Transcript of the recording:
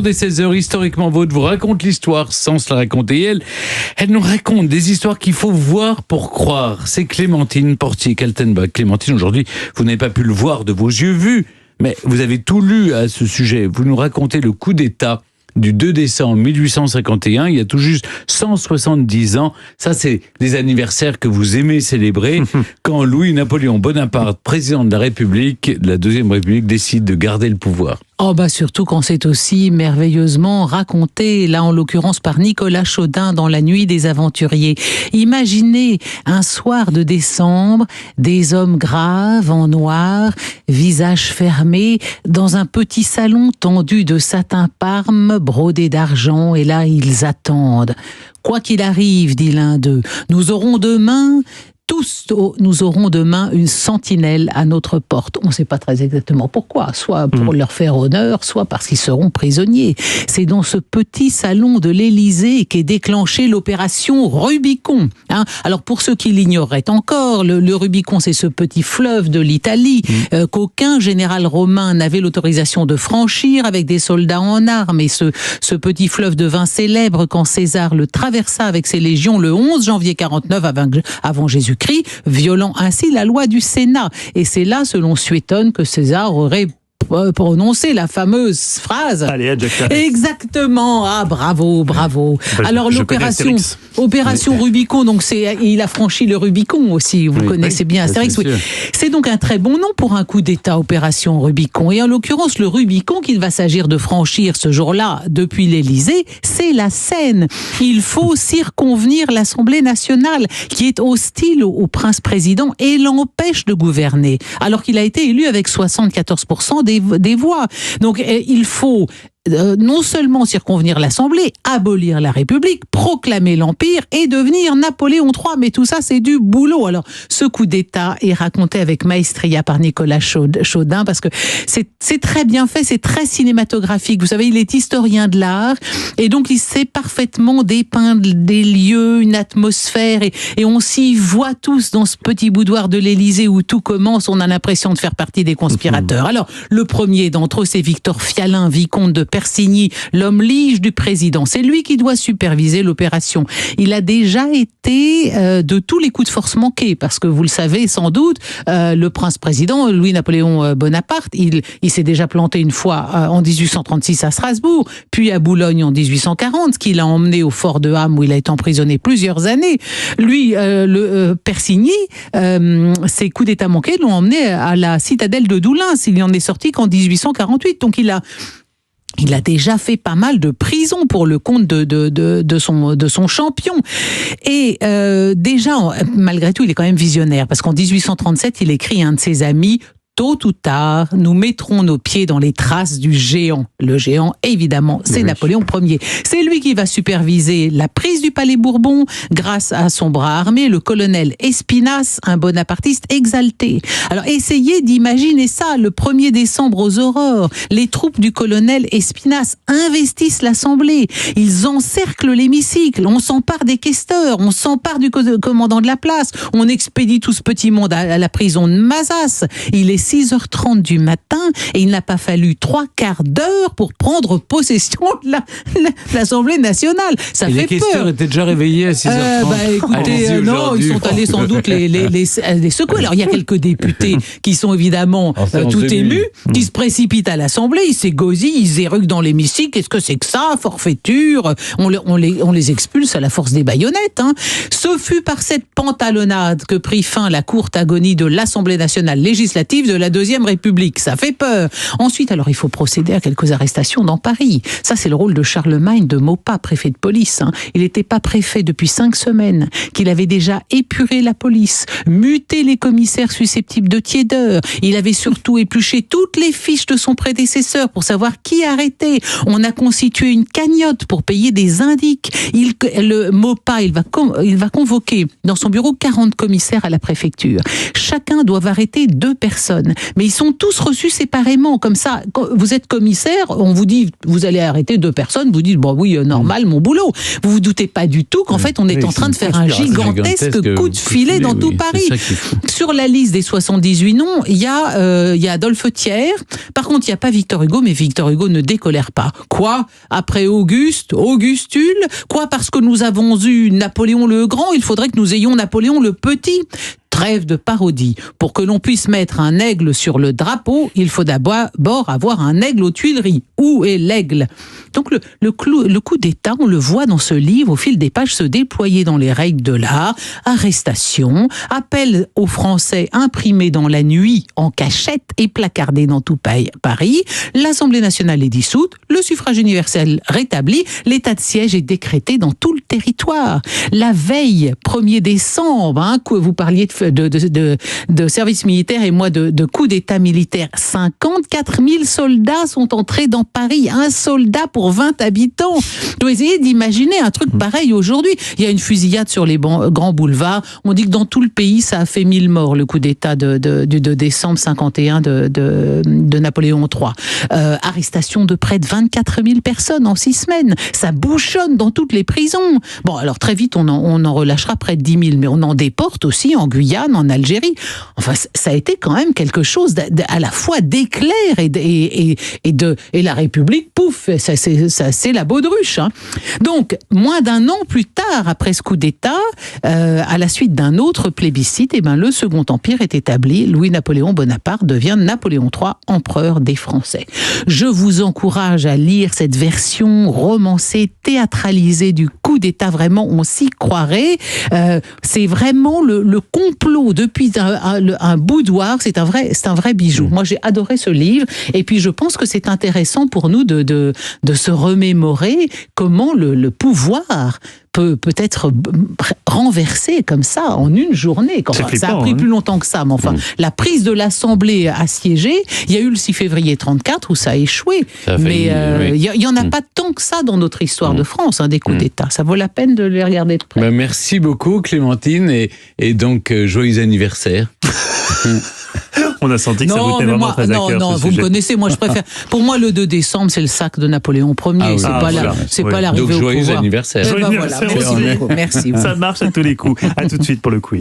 Des 16h, historiquement vôtre, vous raconte l'histoire sans se la raconter. Elle nous raconte des histoires qu'il faut voir pour croire. C'est Clémentine Portier-Kaltenbach. Clémentine, aujourd'hui, vous n'avez pas pu le voir de vos yeux vus, mais vous avez tout lu à ce sujet. Vous nous racontez le coup d'État du 2 décembre 1851, il y a tout juste 170 ans. Ça, c'est des anniversaires que vous aimez célébrer quand Louis-Napoléon Bonaparte, président de la République, de la Deuxième République, décide de garder le pouvoir. Oh bah surtout quand c'est aussi merveilleusement raconté, là en l'occurrence par Nicolas Chaudin dans La Nuit des Aventuriers. Imaginez un soir de décembre, des hommes graves en noir, visage fermé, dans un petit salon tendu de satin parme, brodé d'argent, et là ils attendent. Quoi qu'il arrive, dit l'un d'eux, nous aurons demain une sentinelle à notre porte. On ne sait pas très exactement pourquoi, soit pour leur faire honneur, soit parce qu'ils seront prisonniers. C'est dans ce petit salon de l'Élysée qu'est déclenchée l'opération Rubicon. Alors pour ceux qui l'ignoreraient encore, le Rubicon, c'est ce petit fleuve de l'Italie qu'aucun général romain n'avait l'autorisation de franchir avec des soldats en armes. Et ce petit fleuve devint célèbre quand César le traversa avec ses légions le 11 janvier 49 avant Jésus-Christ, violant ainsi la loi du Sénat. Et c'est là, selon Suétone, que César aurait prononcé la fameuse phrase. Allez, Jack. Exactement. Ah, bravo. Alors l'opération Rubicon, donc il a franchi le Rubicon aussi. Vous connaissez bien Astérix. Oui. C'est donc un très bon nom pour un coup d'État, opération Rubicon. Et en l'occurrence, le Rubicon qu'il va s'agir de franchir ce jour-là depuis l'Élysée, c'est la Seine. Il faut circonvenir l'Assemblée nationale qui est hostile au prince-président et l'empêche de gouverner. Alors qu'il a été élu avec 74% des voix. Donc il faut non seulement circonvenir l'Assemblée, abolir la République, proclamer l'Empire et devenir Napoléon III. Mais tout ça, c'est du boulot. Alors, ce coup d'État est raconté avec maestria par Nicolas Chaudin parce que c'est très bien fait, c'est très cinématographique. Vous savez, il est historien de l'art et donc il sait parfaitement dépeindre des lieux, une atmosphère et on s'y voit tous dans ce petit boudoir de l'Élysée où tout commence. On a l'impression de faire partie des conspirateurs. Alors, le premier d'entre eux, c'est Victor Fialin, vicomte de Persigny, l'homme lige du président. C'est lui qui doit superviser l'opération. Il a déjà été de tous les coups de force manqués, parce que vous le savez sans doute, le prince-président Louis-Napoléon Bonaparte, il s'est déjà planté une fois en 1836 à Strasbourg, puis à Boulogne en 1840, ce qui l'a emmené au fort de Ham où il a été emprisonné plusieurs années. Lui, Persigny, ses coups d'état manqués l'ont emmené à la citadelle de Doullens. Il en est sorti qu'en 1848. Donc il a déjà fait pas mal de prison pour le compte de son champion. Et déjà, malgré tout, il est quand même visionnaire, parce qu'en 1837, il écrit à un de ses amis: tôt ou tard, nous mettrons nos pieds dans les traces du géant. Le géant, évidemment, c'est Napoléon Ier. C'est lui qui va superviser la prise du Palais Bourbon grâce à son bras armé, le colonel Espinasse, un bonapartiste exalté. Alors, essayez d'imaginer ça, le 1er décembre aux aurores. Les troupes du colonel Espinasse investissent l'Assemblée. Ils encerclent l'hémicycle. On s'empare des questeurs. On s'empare du commandant de la place. On expédie tout ce petit monde à la prison de Mazas. Il est 6h30 du matin et il n'a pas fallu 3/4 d'heure pour prendre possession de l'Assemblée nationale. Ça fait peur. Les questeurs étaient déjà réveillés à 6h30. Écoutez, non, ils sont allés sans doute les secouer. Alors il y a quelques députés qui sont évidemment tout émus, qui se précipitent à l'Assemblée, ils s'égosillent, ils éruquent dans l'hémicycle. Qu'est-ce que c'est que ça? Forfaiture. On les expulse à la force des baïonnettes. Ce fut par cette pantalonnade que prit fin la courte agonie de l'Assemblée nationale législative de la Deuxième République. Ça fait peur. Ensuite, alors, il faut procéder à quelques arrestations dans Paris. Ça, c'est le rôle de Charlemagne de Maupas, préfet de police. Il n'était pas préfet depuis 5 semaines, qu'il avait déjà épuré la police, muté les commissaires susceptibles de tiédeur. Il avait surtout épluché toutes les fiches de son prédécesseur pour savoir qui arrêter. On a constitué une cagnotte pour payer des indiques. Le Maupas, il va convoquer dans son bureau 40 commissaires à la préfecture. Chacun doit arrêter 2 personnes. personnes. Mais ils sont tous reçus séparément. Comme ça, quand vous êtes commissaire, on vous dit, vous allez arrêter 2 personnes, vous dites, bon oui, normal, mon boulot. Vous vous doutez pas du tout qu'en fait, on est en train de faire un gigantesque coup de filet dans tout Paris. Sur la liste des 78 noms, il y a Adolphe Thiers. Par contre, il n'y a pas Victor Hugo, mais Victor Hugo ne décolère pas. Quoi? Après Auguste, Augustule? Quoi? Parce que nous avons eu Napoléon le Grand, il faudrait que nous ayons Napoléon le Petit? Trêve de parodie. Pour que l'on puisse mettre un aigle sur le drapeau, il faut d'abord avoir un aigle aux Tuileries. Où est l'aigle? Donc le coup d'État, on le voit dans ce livre au fil des pages se déployer dans les règles de l'art, arrestation, appel aux Français imprimés dans la nuit en cachette et placardés dans tout Paris, l'Assemblée nationale est dissoute, le suffrage universel rétabli, l'état de siège est décrété dans tout le territoire. La veille, 1er décembre, que vous parliez de service militaire et moi de coup d'État militaire, 54 000 soldats sont entrés dans Paris, un soldat pour 20 habitants. Vous dois essayer d'imaginer un truc pareil aujourd'hui. Il y a une fusillade sur les grands boulevards. On dit que dans tout le pays, ça a fait 1000 morts, le coup d'État du 2 décembre 51 de Napoléon III. Arrestation de près de 24 000 personnes en 6 semaines. Ça bouchonne dans toutes les prisons. Bon, alors très vite, on en relâchera près de 10 000, mais on en déporte aussi en Guyane, en Algérie. Enfin, ça a été quand même quelque chose à la fois d'éclair et la République, pouf, ça c'est la baudruche. Hein. Donc, moins d'un an plus tard, après ce coup d'État, à la suite d'un autre plébiscite, le Second Empire est établi. Louis-Napoléon Bonaparte devient Napoléon III, empereur des Français. Je vous encourage à lire cette version romancée, théâtralisée du coup d'État. Vraiment, on s'y croirait. C'est vraiment le complot depuis un boudoir. C'est un vrai bijou. Moi, j'ai adoré ce livre. Et puis, je pense que c'est intéressant pour nous de se remémorer comment le pouvoir peut être renversé comme ça en une journée. Ça a pris plus longtemps que ça, mais enfin, la prise de l'Assemblée assiégée, il y a eu le 6 février 34 où ça a échoué. Mais il y en a pas tant que ça dans notre histoire de France, des coups d'État. Ça vaut la peine de les regarder de près. Merci beaucoup, Clémentine, et donc joyeux anniversaire. On a senti que ça vous était vraiment très à cœur. Non, vous me connaissez, moi je préfère. Pour moi, le 2 décembre, c'est le sac de Napoléon Ier. C'est pas l'arrivée au pouvoir. Donc joyeux anniversaire. Merci beaucoup. Merci. Ça marche à tous les coups. À tout de suite pour le quiz.